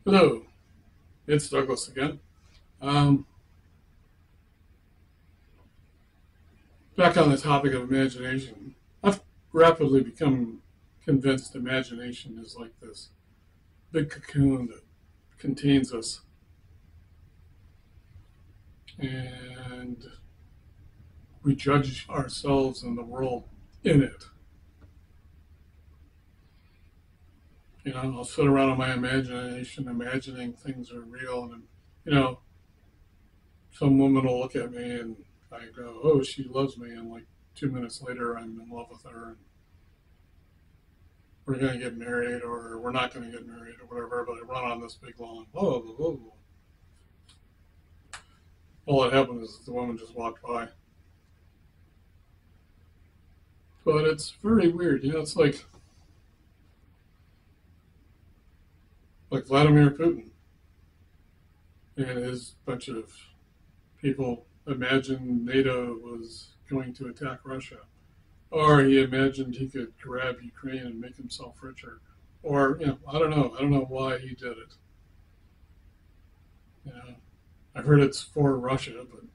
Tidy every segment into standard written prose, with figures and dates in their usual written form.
Hello, it's Douglas again. Um, Back on the topic of imagination, I've rapidly become convinced imagination is like this big cocoon that contains us, and we judge ourselves and the world in it. You know, I'll sit around in my imagination, imagining things are real, and you know, some woman will look at me and I go, "Oh, she loves me," and like 2 minutes later, I'm in love with her, and we're going to get married or we're not going to get married or whatever, but I run on this big long, whoa, whoa, whoa. All that happened is the woman just walked by. But it's very weird. You know, it's like Vladimir Putin and his bunch of people imagined NATO was going to attack Russia. Or he imagined he could grab Ukraine and make himself richer. Or, you know, I don't know. I don't know why he did it. You know, I heard it's for Russia, but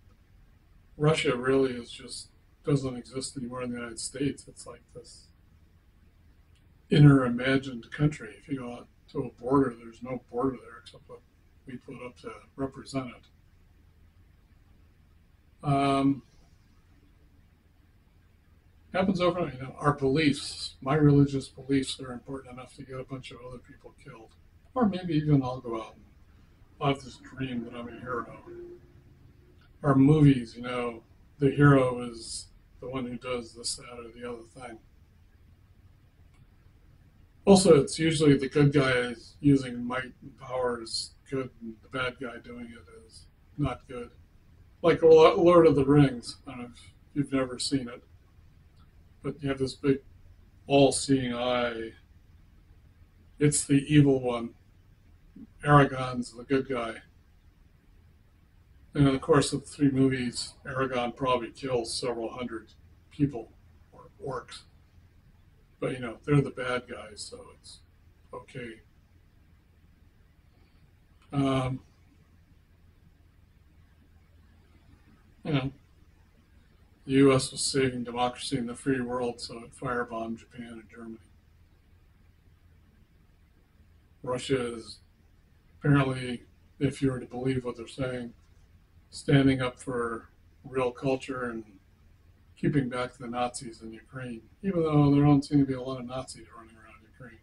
Russia really is just doesn't exist anymore in the United States. It's like this inner imagined country. If you go out to a border, there's no border there except what we put up to represent it. Um, Happens over, you know, our beliefs, my religious beliefs are important enough to get a bunch of other people killed. Or maybe even I'll go out and I'll have this dream that I'm a hero. Our movies, you know, the hero is the one who does this, that, or the other thing. Also, it's usually the good guy is using might and power is good, and the bad guy doing it is not good. Like Lord of the Rings. I don't know if you've never seen it, but you have this big, all-seeing eye. It's the evil one. Aragorn's the good guy. And in the course of the three movies, Aragorn probably kills several hundred people or orcs. But you know, they're the bad guys, so it's okay. Um, you know, the U.S. was saving democracy in the free world, so it firebombed Japan and Germany. Russia is apparently, if you were to believe what they're saying, standing up for real culture and keeping back the Nazis in Ukraine, even though there don't seem to be a lot of Nazis running around Ukraine.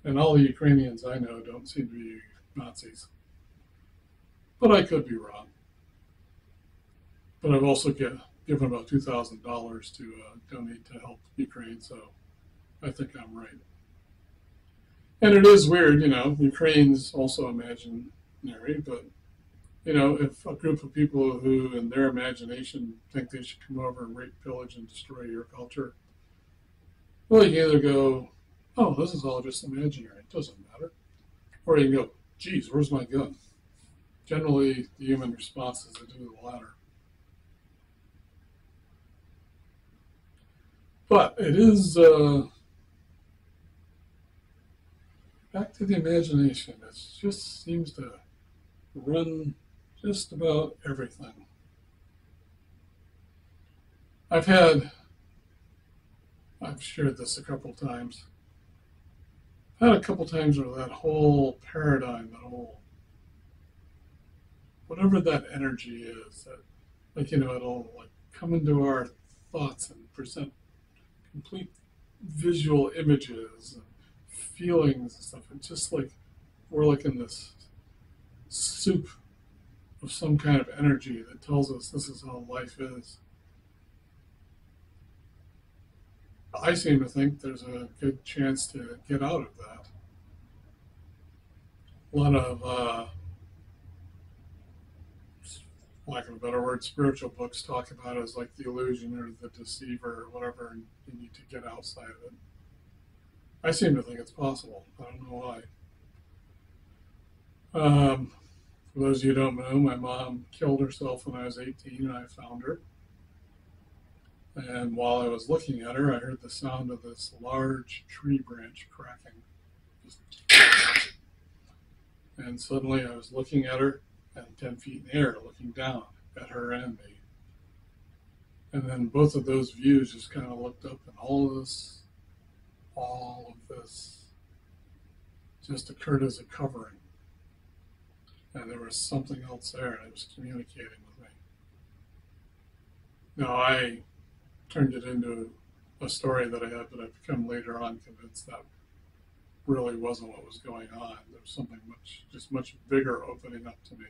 And all the Ukrainians I know don't seem to be Nazis. But I could be wrong. But I've also given about $2,000 to donate to help Ukraine, so I think I'm right. And it is weird, you know, Ukraine's also imaginary, but, you know, if a group of people who, in their imagination, think they should come over and rape, pillage, and destroy your culture, well, you can either go, oh, this is all just imaginary, it doesn't matter. Or you can go, geez, where's my gun? Generally, the human response is to do the latter. But it is back to the imagination. It just seems to run just about everything. I've had, I've shared this a couple times. I've had a couple times where that whole paradigm, that whole, whatever that energy is, that, like, you know, it'll like come into our thoughts and present complete visual images and feelings and stuff. It's just like we're like in this soup of some kind of energy that tells us this is how life is. I seem to think there's a good chance to get out of that. A lot of, lack of a better word, spiritual books talk about it as like the illusion or the deceiver or whatever, and you need to get outside of it. I seem to think it's possible. I don't know why. For those of you who don't know, my mom killed herself when I was 18 and I found her. And while I was looking at her, I heard the sound of this large tree branch cracking. Just And suddenly I was looking at her and 10 feet in the air, looking down at her and me. And then both of those views just kind of looked up, and all of this just occurred as a covering. And there was something else there, and it was communicating with me. Now, I turned it into a story that I had, but I've become later on convinced that really wasn't what was going on. There was something much bigger opening up to me.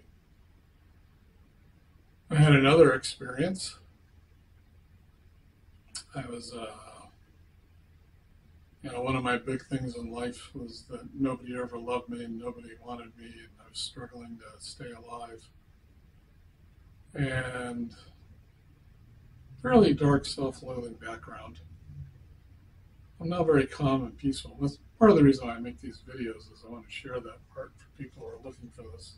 I had another experience. I was, one of my big things in life was that nobody ever loved me and nobody wanted me, and I was struggling to stay alive. And fairly dark, self-loathing background. I'm not very calm and peaceful. That's part of the reason why I make these videos, is I want to share that part for people who are looking for this.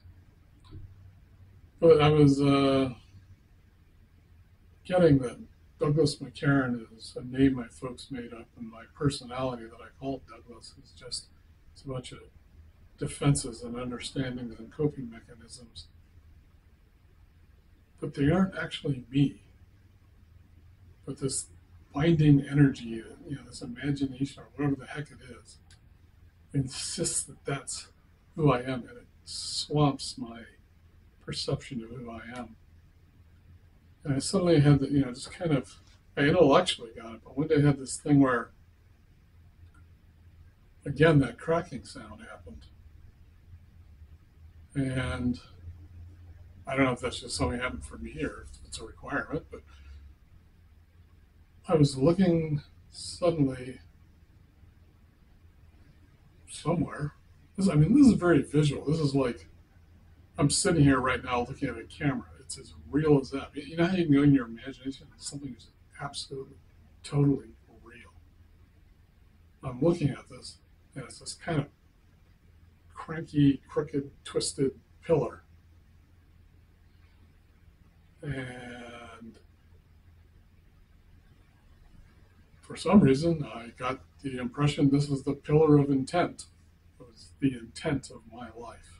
But I was getting that Douglas McCarran is a name my folks made up, and my personality that I call Douglas is just it's a bunch of defenses and understandings and coping mechanisms. But they aren't actually me. But this binding energy, this imagination or whatever the heck it is, insists that that's who I am, and it swamps my perception of who I am. And I suddenly had the, just kind of, I intellectually got it, but one day I had this thing where, again, that cracking sound happened. And I don't know if that's just something that happened for me or if it's a requirement, but I was looking suddenly somewhere. This is very visual. This is like I'm sitting here right now looking at a camera. It's as real as that. You know how you can go in your imagination? Something is absolutely, totally real. I'm looking at this, and it's this kind of cranky, crooked, twisted pillar. And for some reason, I got the impression this was the pillar of intent. It was the intent of my life.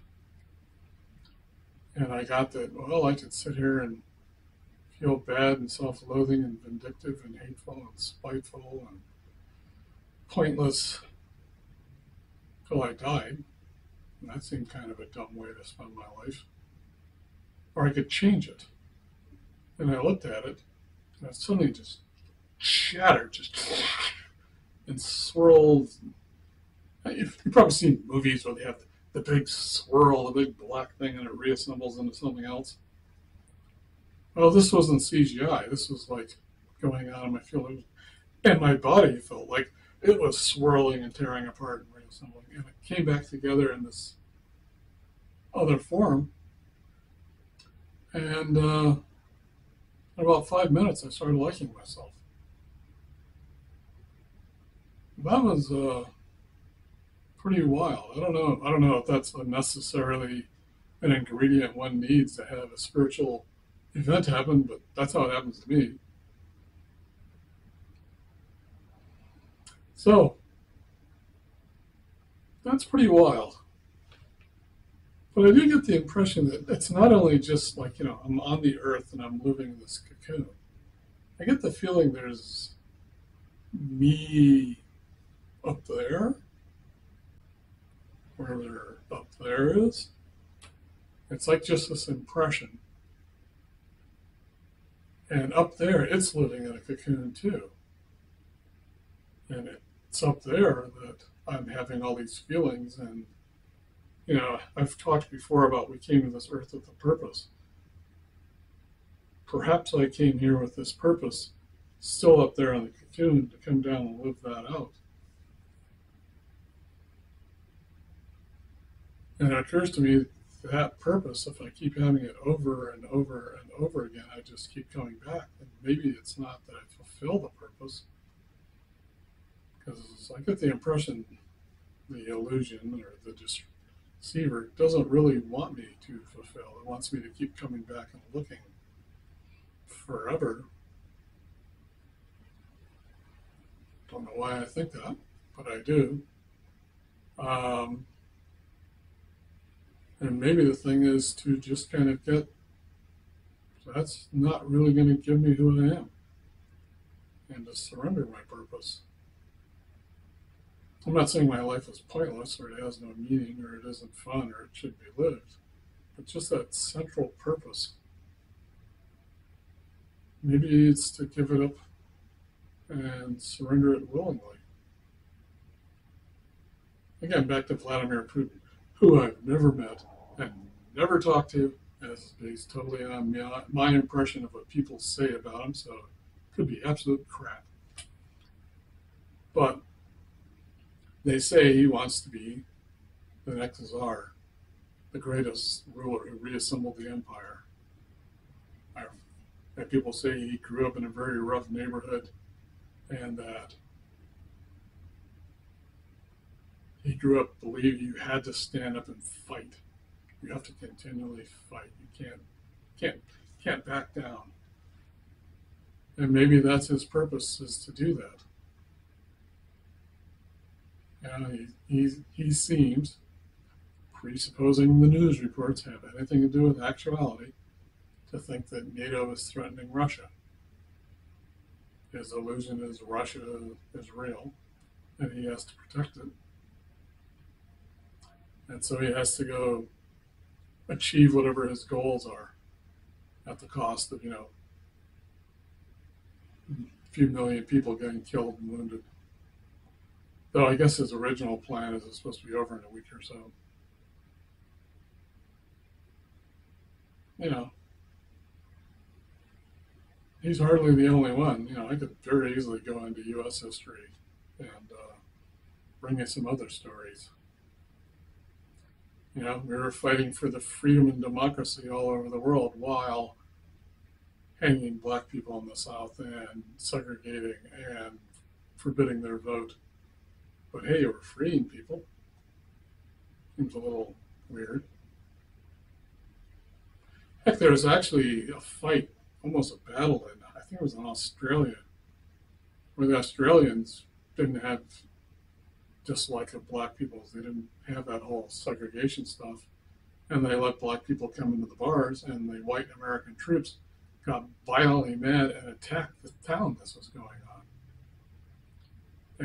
And I got that, well, I could sit here and feel bad and self-loathing and vindictive and hateful and spiteful and pointless till I died. And that seemed kind of a dumb way to spend my life. Or I could change it. And I looked at it, and it suddenly just shattered, and swirled. You've probably seen movies where they have the big swirl, the big black thing, and it reassembles into something else. Well, this wasn't CGI. This was like going on in my field. And my body felt like it was swirling and tearing apart and reassembling. And it came back together in this other form. And in about 5 minutes, I started liking myself. That was pretty wild. I don't know if that's necessarily an ingredient one needs to have a spiritual event happen, but that's how it happens to me. So that's pretty wild. But I do get the impression that it's not only just like, I'm on the earth and I'm living in this cocoon. I get the feeling there's me up there, where there up there is. It's like just this impression. And up there, it's living in a cocoon too. And it's up there that I'm having all these feelings. And, I've talked before about we came to this earth with a purpose. Perhaps I came here with this purpose, still up there in the cocoon, to come down and live that out. And it occurs to me that purpose, if I keep having it over and over and over again, I just keep coming back. And maybe it's not that I fulfill the purpose, because I get the impression the illusion or the deceiver doesn't really want me to fulfill. It wants me to keep coming back and looking forever. Don't know why I think that, but I do. And maybe the thing is to just kind of get, that's not really going to give me who I am, and to surrender my purpose. I'm not saying my life is pointless or it has no meaning or it isn't fun or it should be lived, but just that central purpose. Maybe it's to give it up and surrender it willingly. Again, back to Vladimir Putin, who I've never met and never talked to, as based totally on my impression of what people say about him, so it could be absolute crap. But they say he wants to be the next czar, the greatest ruler who reassembled the empire. And people say he grew up in a very rough neighborhood and that he grew up believing you had to stand up and fight. You have to continually fight. You can't can't back down. And maybe that's his purpose, is to do that. And he seems, presupposing the news reports have anything to do with actuality, to think that NATO is threatening Russia. His illusion is Russia is real, and he has to protect it. And so he has to go achieve whatever his goals are at the cost of, a few million people getting killed and wounded. Though I guess his original plan is it's supposed to be over in a week or so. You know, he's hardly the only one. I could very easily go into U.S. history and bring you some other stories. We were fighting for the freedom and democracy all over the world while hanging black people in the South and segregating and forbidding their vote. But hey, we're freeing people. Seems a little weird. Heck, there was actually a fight, almost a battle, in I think it was in Australia, where the Australians didn't have dislike of black people. They didn't have that whole segregation stuff. And they let black people come into the bars, and the white American troops got violently mad and attacked the town this was going on.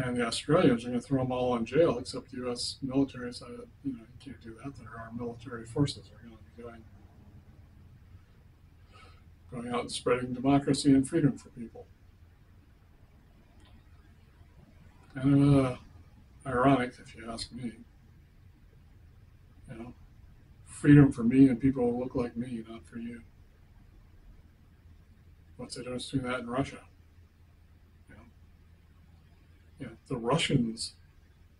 And the Australians are going to throw them all in jail, except the U.S. military said, you can't do that. There are military forces are going to be going out and spreading democracy and freedom for people. Kind of ironic, if you ask me. Freedom for me and people who look like me, not for you. What's the difference between that and Russia? The Russians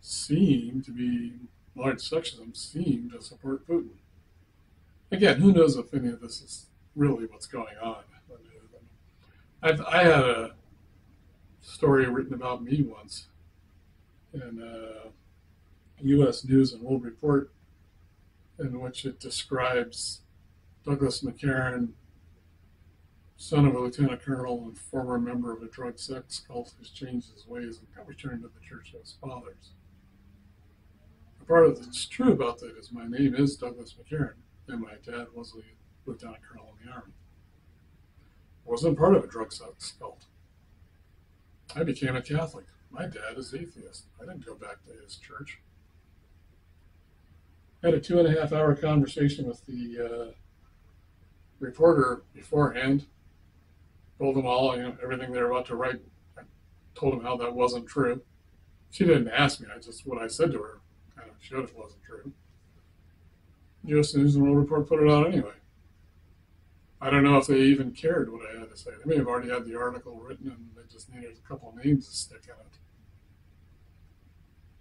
seem to be, large sections of them seem to support Putin. Again, who knows if any of this is really what's going on. I had a story written about me once in U.S. News and World Report, in which it describes Douglas McCarran, son of a lieutenant colonel and former member of a drug sex cult who's changed his ways and got returned to the church of his fathers. The part that's true about that is my name is Douglas McCarran, and my dad was a lieutenant colonel in the Army. I wasn't part of a drug sex cult. I became a Catholic. My dad is atheist. I didn't go back to his church. I had a 2.5-hour conversation with the reporter beforehand. Told them all, everything they were about to write. I told them how that wasn't true. She didn't ask me. What I said to her kind of showed it wasn't true. U.S. News and World Report put it out anyway. I don't know if they even cared what I had to say. They may have already had the article written and they just needed a couple of names to stick in it.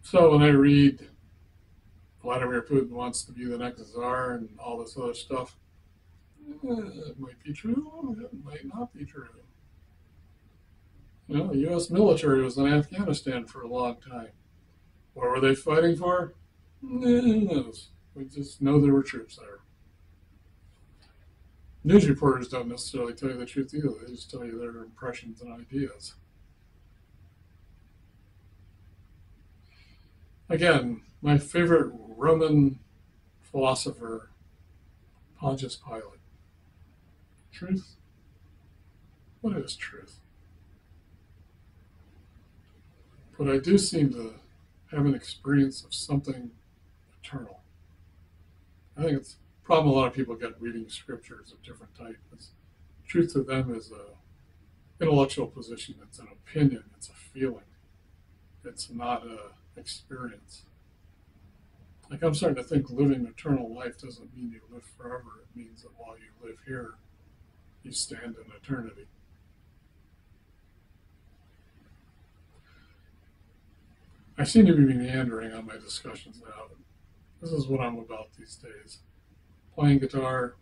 So when I read Vladimir Putin wants to be the next czar and all this other stuff, it might be true, it might not be true. The U.S. military was in Afghanistan for a long time. What were they fighting for? Who knows? We just know there were troops there. News reporters don't necessarily tell you the truth either. They just tell you their impressions and ideas. Again, my favorite Roman philosopher Pontius Pilate. Truth? What is truth? But I do seem to have an experience of something eternal. I think it's a problem a lot of people get reading scriptures of different types. Truth to them is a intellectual position. It's an opinion. It's a feeling. It's not a experience. Like I'm starting to think living eternal life doesn't mean you live forever. It means that while you live here, you stand in eternity. I seem to be meandering on my discussions now. This is what I'm about these days. Playing guitar,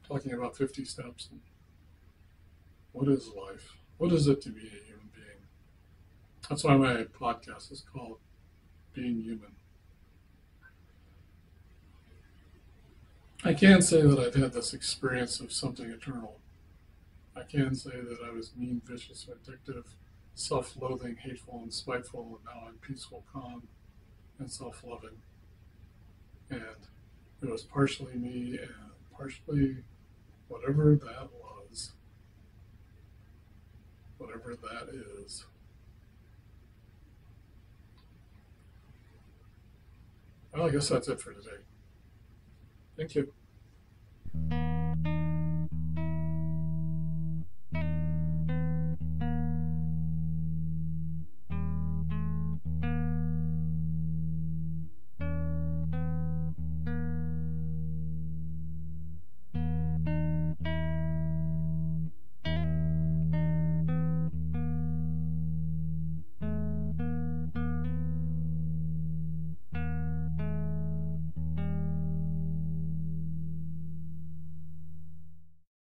talking about 50 steps. And what is life? What is it to be a human being? That's why my podcast is called Being Human. I can say that I've had this experience of something eternal. I can say that I was mean, vicious, vindictive, self-loathing, hateful, and spiteful, and now I'm peaceful, calm, and self-loving. And it was partially me and partially whatever that was, whatever that is. Well, I guess that's it for today. Thank you.